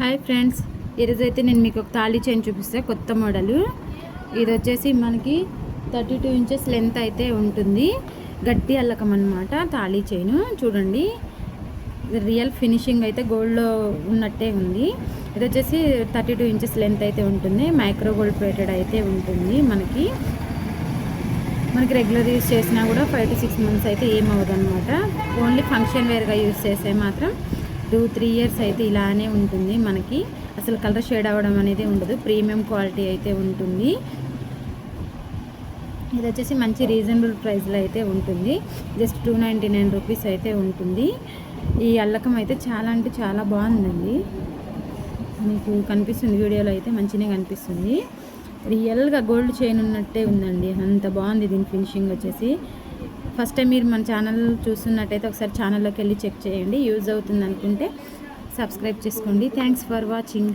Hi friends, ఈరోజైతే నేను మీకు ఒక తాళీ చైన్ చూపిస్తాను. కొత్త మోడలు ఇది వచ్చేసి మనకి 32 ఇంచెస్ లెంత్ అయితే ఉంటుంది. గట్టి అల్లకం అన్నమాట తాళీ చైన్. చూడండి, రియల్ ఫినిషింగ్ అయితే గోల్డ్లో ఉన్నట్టే ఉంది. ఇది వచ్చేసి 32 ఇంచెస్ లెంత్ అయితే ఉంటుంది. మైక్రో గోల్డ్ ప్లేటెడ్ అయితే ఉంటుంది. మనకి రెగ్యులర్ యూస్ చేసినా కూడా 5 to 6 months అయితే ఏమవుదు అనమాట. ఓన్లీ ఫంక్షన్ వేర్గా యూస్ చేస్తే మాత్రం 2-3 years అయితే ఇలానే ఉంటుంది. మనకి అసలు కలర్ షేడ్ అవ్వడం అనేది ఉండదు. ప్రీమియం క్వాలిటీ అయితే ఉంటుంది. ఇది వచ్చేసి మంచి రీజనబుల్ ప్రైస్లో అయితే ఉంటుంది. జస్ట్ 299 రూపీస్ అయితే ఉంటుంది. ఈ అల్లకం అయితే చాలా అంటే చాలా బాగుందండి. మీకు కనిపిస్తుంది వీడియోలో అయితే మంచిగా కనిపిస్తుంది. రియల్గా గోల్డ్ చైన్ ఉన్నట్టే ఉందండి. అంత బాగుంది దీని ఫినిషింగ్ వచ్చేసి. ఫస్ట్ టైం మీరు మన ఛానల్ చూస్తున్నట్టయితే ఒకసారి ఛానల్లోకి వెళ్ళి చెక్ చేయండి. యూజ్ అవుతుంది అనుకుంటే సబ్స్క్రైబ్ చేసుకోండి. Thanks for watching.